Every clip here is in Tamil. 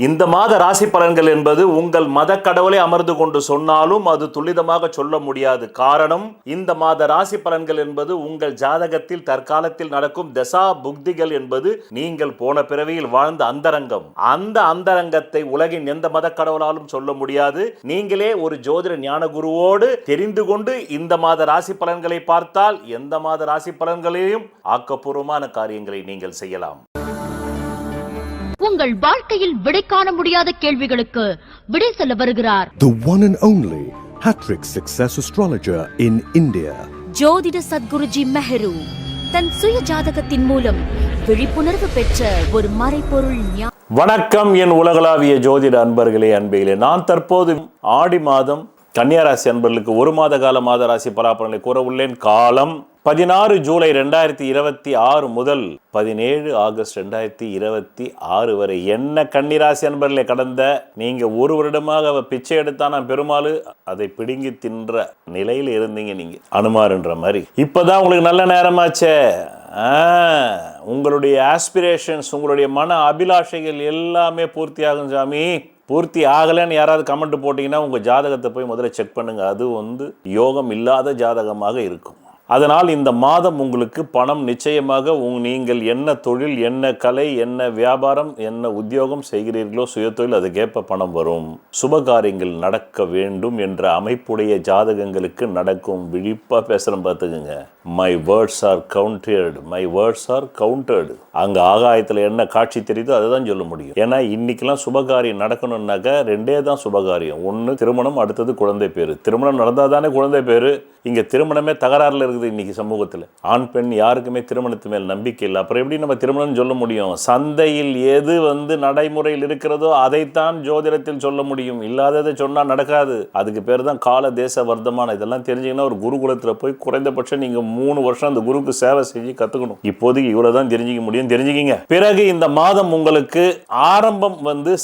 இந்த மாத ராசி பலன்கள் என்பது உங்கள் மத கடவுளை அமர்ந்து கொண்டு சொன்னாலும் அது துல்லிதமாக சொல்ல முடியாது. காரணம், இந்த மாத ராசி பலன்கள் என்பது உங்கள் ஜாதகத்தில் தற்காலத்தில் நடக்கும் தசா புக்திகள் என்பது நீங்கள் போன பிறவியில் வாழ்ந்த அந்தரங்கம். அந்த அந்தரங்கத்தை உலகின் எந்த மத கடவுளாலும் சொல்ல முடியாது. நீங்களே ஒரு ஜோதிட ஞான குருவோடு தெரிந்து கொண்டு இந்த மாத ராசி பலன்களை பார்த்தால் எந்த மாத ராசி பலன்களையும் ஆக்கப்பூர்வமான காரியங்களை நீங்கள் செய்யலாம். உங்கள் வாழ்க்கையில் விடை காண முடியாத கேள்விகளுக்கு விடை சொல்ல வருகிறார் The one and only Hattrick Success Astrologer in India. ஜோதிட சத்குருஜி மெஹரு தன் சுய ஜாதகத்தின் மூலம் விழிப்புணர்வு பெற்ற ஒரு மறைபொருள். வணக்கம் என் உலகளாவிய ஜோதிட அன்பர்களே, அன்பையிலே. நான் தற்போது ஆடி மாதம் கன்னியாராசி அன்பர்களுக்கு ஒரு மாத கால மாத ராசி பலாபலனை கூற உள்ளேன். காலம் 16 ஜூலை 2026 முதல் 17 ஆகஸ்ட் 2026 வரை. என்ன கன்னிராசி அன்பர்களே, கடந்த நீங்க ஒரு வருடமாக பிச்சை எடுத்தான பெருமாள் அதை பிடுங்கி தின்ற நிலையில் இருந்தீங்க. நீங்க அனுமார்ன்ற மாதிரி இப்பதான் உங்களுக்கு நல்ல நேரமாச்சே. உங்களுடைய ஆஸ்பிரேஷன்ஸ், உங்களுடைய மன அபிலாஷைகள் எல்லாமே பூர்த்தி ஆகும் சாமி. பூர்த்தி ஆகலைன்னு யாராவது கமெண்ட் போட்டிங்கன்னா உங்கள் ஜாதகத்தை போய் முதல்ல செக் பண்ணுங்கள். அது யோகம் இல்லாத ஜாதகமாக இருக்கும். அதனால் இந்த மாதம் உங்களுக்கு பணம் நிச்சயமாக நீங்கள் என்ன தொழில், என்ன கலை, என்ன வியாபாரம், என்ன உத்தியோகம் செய்கிறீர்களோ சுயதொழில், அதுக்கேற்ப பணம் வரும். சுபகாரியங்கள் நடக்க வேண்டும் என்ற அமைப்புடைய ஜாதகங்களுக்கு நடக்கும். விழிப்பாக பேசுகிறேன் பார்த்துக்குங்க. My words R counted, my words R counted. அங்கே ஆகாயத்தில் என்ன காட்சி தெரியுதோ அதை தான் சொல்ல முடியும். ஏன்னா இன்னைக்கெல்லாம் சுபகாரியம் நடக்கணும்னாக்க ரெண்டே தான் சுபகாரியம். ஒன்று திருமணம், அடுத்தது குழந்தை பேரு. திருமணம் நடந்தால் தானே குழந்தை பேரு. இங்கே திருமணமே தகராறில் இருக்குது இன்னைக்கு சமூகத்தில். ஆண் பெண் யாருக்குமே திருமணத்து மேல் நம்பிக்கை இல்லை. அப்புறம் எப்படி நம்ம திருமணம் சொல்ல முடியும்? சந்தையில் எது நடைமுறையில் இருக்கிறதோ அதைத்தான் ஜோதிடத்தில் சொல்ல முடியும். இல்லாததை சொன்னால் நடக்காது. அதுக்கு பேர் தான் கால தேச வர்த்தமானம். இதெல்லாம் தெரிஞ்சிங்கன்னா ஒரு குருகுலத்தில் போய் குறைந்தபட்சம் நீங்கள் 3 வருஷம் அந்த குருக்கு சேவை செஞ்சு கற்றுக்கணும். இப்போதைக்கு இவ்வளோ தான் தெரிஞ்சிக்க முடியும். தெரிஞ்சுக்கிங்க. பிறகு இந்த மாதம் உங்களுக்கு ஆரம்பம்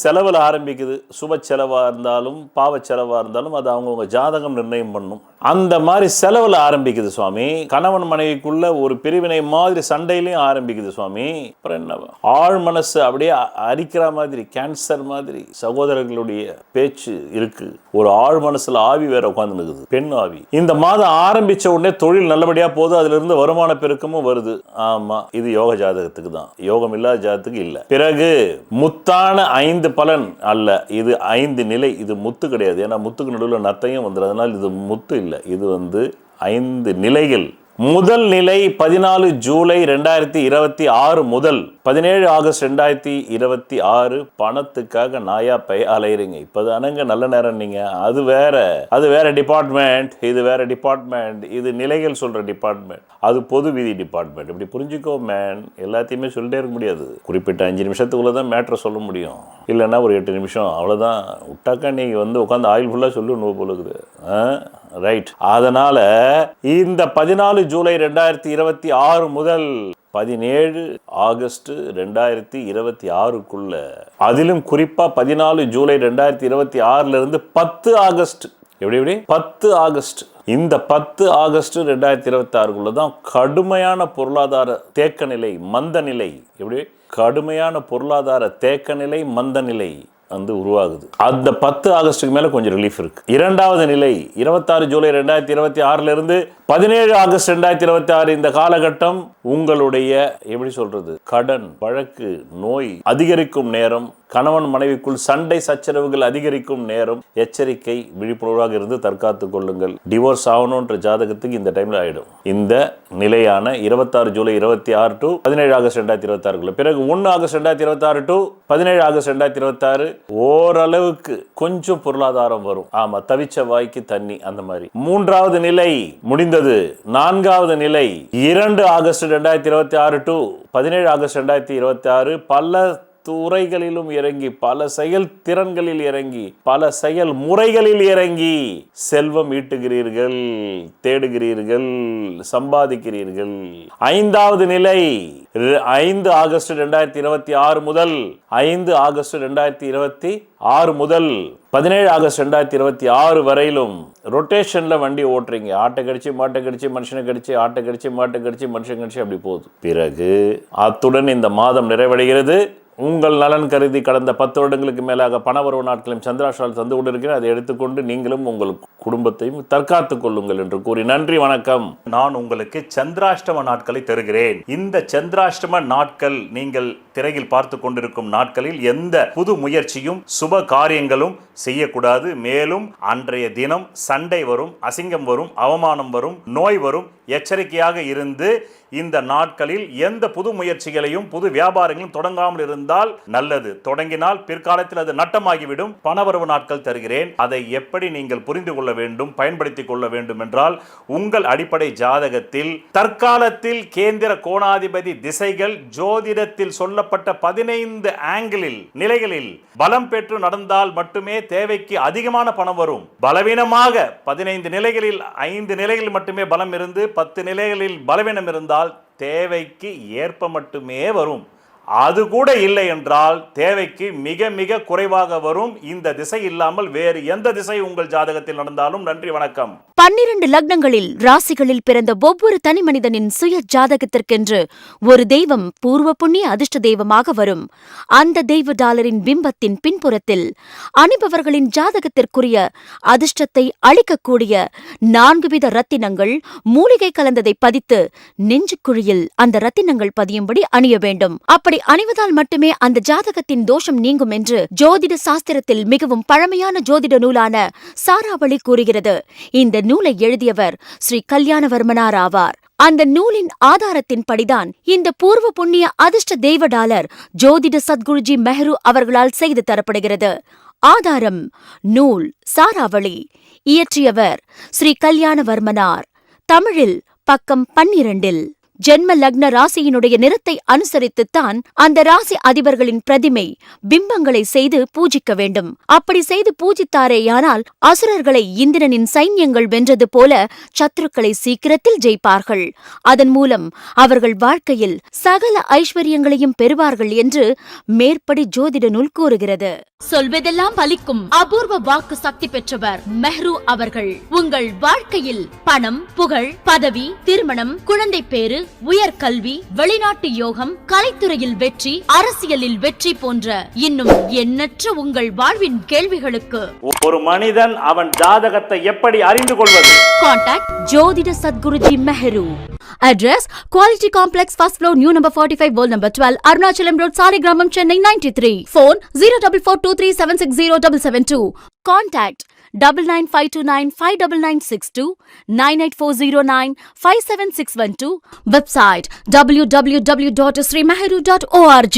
செலவில் ஆரம்பிக்குது. சுப செலவாக இருந்தாலும் பாவ செலவாக இருந்தாலும் அது அவங்கவுங்க ஜாதகம் நிர்ணயம் பண்ணும். அந்த மாதிரி செலவில் ஆரம்பிக்குது சுவாமி. கணவன் மனைவிக்குள்ள ஒரு பிரிவினை மாதிரி சண்டையிலையும் ஆரம்பிக்குது சுவாமி. அப்புறம் என்ன, ஆழ் மனசு அப்படியே அரிக்கிற மாதிரி, கேன்சர் மாதிரி சகோதரர்களுடைய பேச்சு இருக்கு. ஒரு ஆழ் மனசுல ஆவி வேற உட்கார்ந்து இருக்குது, பெண் ஆவி. இந்த மாதம் ஆரம்பிச்ச உடனே தொழில் நல்லபடியா போகுது. அதுல இருந்து வருமான பெருக்கமும் வருது. ஆமா, இது யோக ஜாதகத்துக்கு தான், யோகம் இல்லாத ஜாதகத்துக்கு இல்ல. பிறகு முத்தான 5 பலன் அல்ல, இது 5 நிலை. இது முத்து கிடையாது. ஏன்னா முத்துக்கு நடுவில் நத்தையும் வந்துடும். அதனால இது முத்து இல்லை, இது 5 நிலைகள். முதல் நிலை 14 ஜூலை 2026 முதல் 17 ஆகஸ்ட் 2026. பணத்துக்காக நாயா பைய அலையிறீங்க. இப்போதானங்க நல்ல நேரம். நீங்க அது வேற டிபார்ட்மெண்ட், இது வேற டிபார்ட்மெண்ட். இது நிலைகள் சொல்ற டிபார்ட்மெண்ட், அது பொது விதி டிபார்ட்மெண்ட். இப்படி புரிஞ்சுக்கோ மேன். எல்லாத்தையுமே சொல்லிட்டே இருக்க முடியாது. குறிப்பிட்ட 5 நிமிஷத்துக்குள்ள தான் மேட்ரை சொல்ல முடியும். இல்லைன்னா ஒரு 8 நிமிஷம் அவ்வளோதான் விட்டாக்கா நீங்கள் உட்காந்து ஆயில் ஃபுல்லாக சொல்லணும் போலுக்குது. ரைட். அதனால இந்த 14 ஜூலை 2026 முதல் 17 ஆகஸ்ட் 2026 அதிலும் குறிப்பா 14 ஜூலை 2026 இருந்து 10 ஆகஸ்ட், எப்படி 10 ஆகஸ்ட், இந்த 10 ஆகஸ்ட் 2026 தான் கடுமையான பொருளாதார தேக்க நிலை, மந்த நிலை. எப்படி கடுமையான பொருளாதார தேக்க நிலை, மந்த நிலை உருவாகுது. அந்த 10 ஆகஸ்டுக்கு மேல கொஞ்சம் ரிலீஃப் இருக்கு. இரண்டாவது நிலை 26 ஜூலை 2026 இருந்து 17 ஆகஸ்ட் 2026. இந்த காலகட்டம் உங்களுடைய எப்படி சொல்றது, கடன், வழக்கு, நோய் அதிகரிக்கும் நேரம், கணவன் மனைவிக்குள் சண்டை சச்சரவுகள் அதிகரிக்கும் நேரம். எச்சரிக்கை, விழிப்புணர்வாக இருந்து தற்காத்துக் கொள்ளுங்கள். டிவோர்ஸ் ஆகணும்ன்ற ஜாதகத்துக்கு இந்த டைம்ல ஆயிடும். இந்த நிலையான 26 ஜூலை 26 டு 17 ஆகஸ்ட் 2026. பிறகு 1 ஆகஸ்ட் 2026 டு 17 ஆகஸ்ட் 2026 ஓரளவுக்கு கொஞ்சம் பொருளாதாரம் வரும். ஆமா, தவிச்ச வாய்க்கு தண்ணி, அந்த மாதிரி. மூன்றாவது நிலை முடிந்தது. நான்காவது நிலை 2 ஆகஸ்ட் 2026 டு 17 ஆகஸ்ட் 2026 பல துறைகளிலும் இறங்கி, பல செயல் திறன்களில் இறங்கி, பல செயல் முறைகளில் இறங்கி செல்வம் ஈட்டுகிறீர்கள், தேடுகிறீர்கள், சம்பாதிக்கிறீர்கள். ஐந்தாவது நிலை 5 ஆகஸ்ட் 2026 முதல் 5 ஆகஸ்ட் 2026 முதல் 17 ஆகஸ்ட் 2026 வரையிலும் ரொட்டேஷன்ல வண்டி ஓட்டுறீங்க. ஆட்டை கடிச்சு மாட்டை கடிச்சு மனுஷனை கடிச்சு, ஆட்டை கடிச்சு மாட்டை கடிச்சு மனுஷன் கடிச்சு, அப்படி போகுது. பிறகு அத்துடன் இந்த மாதம் நிறைவடைகிறது. உங்கள் நலன் கருதி கடந்த 10 வருடங்களுக்கு மேலாக பணவரவு நாட்களையும் சந்திராஷ்டிரால் தந்து கொண்டிருக்கிறேன். அதை எடுத்துக்கொண்டு நீங்களும் உங்கள் குடும்பத்தையும் தற்காத்துக் கொள்ளுங்கள் என்று கூறி நன்றி, வணக்கம். நான் உங்களுக்கு சந்திராஷ்டம நாட்களை தருகிறேன். இந்த சந்திராஷ்டம நாட்கள் நீங்கள் திரையில் பார்த்து கொண்டிருக்கும் நாட்களில் எந்த புது முயற்சியும் சுப காரியங்களும் செய்யக்கூடாது. மேலும் அன்றைய தினம் சண்டை வரும், அசிங்கம் வரும், அவமானம் வரும், நோய் வரும். எச்சரிக்கையாக இருந்து இந்த நாட்களில் எந்த புது முயற்சிகளையும் புது வியாபாரங்களும் தொடங்காமல் இருந்தால் நல்லது. தொடங்கினால் பிற்காலத்தில் அது நட்டமாகிவிடும். பணவரவு நாட்கள் தருகிறேன். அதை எப்படி நீங்கள் புரிந்து கொள்ள வேண்டும், பயன்படுத்திக் கொள்ள வேண்டும் என்றால் உங்கள் அடிப்படை ஜாதகத்தில் தற்காலத்தில் கேந்திர கோணாதிபதி திசைகள் ஜோதிடத்தில் சொல்லப்பட்ட 15 ஆங்கிளில் நிலைகளில் பலம் பெற்று நடந்தால் மட்டுமே தேவைக்கு அதிகமான பணம் வரும். பலவீனமாக 15 நிலைகளில் 5 நிலைகளில் மட்டுமே பலம் இருந்து 10 நிலைகளில் பலவீனம் இருந்தால் தேவைக்கு ஏற்ப மட்டுமே வரும். அது கூட இல்லை என்றால் தேவைக்கு மிக மிக குறைவாக வரும். இந்த திசை இல்லாமல் வேறு எந்த திசை உங்கள் ஜாதகத்தில் நடந்தாலும் நன்றி, வணக்கம். 12 லக்னங்களில் ராசிகளில் பிறந்த ஒவ்வொரு தனி மனிதனின் சுய ஜாதகத்திற்கென்று ஒரு தெய்வம் பூர்வ புண்ணிய அதிர்ஷ்ட தெய்வமாக வரும். அந்த தெய்வ டாலரின் பிம்பத்தின் பின்புறத்தில் அணிபவர்களின் ஜாதகத்திற்குரிய அதிர்ஷ்டத்தை அளிக்கக்கூடிய 4 வித ரத்தினங்கள் மூலிகை கலந்ததை பதித்து நெஞ்சுக்குழியில் அந்த ரத்தினங்கள் பதியும்படி அணிய வேண்டும். அப்படி அணிவதால் மட்டுமே அந்த ஜாதகத்தின் தோஷம் நீங்கும் என்று ஜோதிட சாஸ்திரத்தில் மிகவும் பழமையான ஜோதிட நூலான சாராவளி கூறுகிறது. இந்த நூலை எழுதியவர் ஸ்ரீ கல்யாணவர்மனார் ஆவார். அந்த நூலின் ஆதாரத்தின் படிதான் இந்த பூர்வ புண்ணிய அதிர்ஷ்ட தெய்வ டாலர் ஜோதிட சத்குருஜி மெஹரு அவர்களால் செய்து தரப்படுகிறது. ஆதாரம் நூல் சாராவளி. இயற்றியவர் ஸ்ரீ கல்யாணவர்மனார். தமிழில் பக்கம் 12. ஜென்ம லக்ன ராசியினுடைய நிறத்தை அனுசரித்துத்தான் அந்த ராசி அதிபர்களின் பிரதிமை பிம்பங்களை செய்து பூஜிக்க வேண்டும். அப்படி செய்து பூஜித்தாரேயானால் அசுரர்களை இந்திரனின் சைன்யங்கள் வென்றது போல சத்துருக்களை சீக்கிரத்தில் ஜெயிப்பார்கள். அதன் மூலம் அவர்கள் வாழ்க்கையில் சகல ஐஸ்வர்யங்களையும் பெறுவார்கள் என்று மேற்படி ஜோதிட நூல் கூறுகிறது. சொல்வதெல்லாம் பலிக்கும் அபூர்வ வாக்கு சக்தி பெற்றவர் மெஹ்ரு அவர்கள். உங்கள் வாழ்க்கையில் பணம், புகழ், பதவி, திருமணம், குழந்தை பேறு, உயர்கல்வி, வெளிநாட்டு யோகம், கலைத்துறையில் வெற்றி, அரசியலில் வெற்றி போன்ற இன்னும் எண்ணற்ற உங்கள் வாழ்வின் கேள்விகளுக்கு ஒரு மனிதன் அவன் ஜாதகத்தை எப்படி அறிந்து கொள்வது? கான்டாக்ட் ஜோதிட Sadguruji Mehru. Address Quality Complex, first floor, new number 45, wall number 12, Arunachalam Road, Saligramam, Chennai 93. Phone 0442376072. Contact 9952959962, 98409 57612. Website www.srimeheru.org.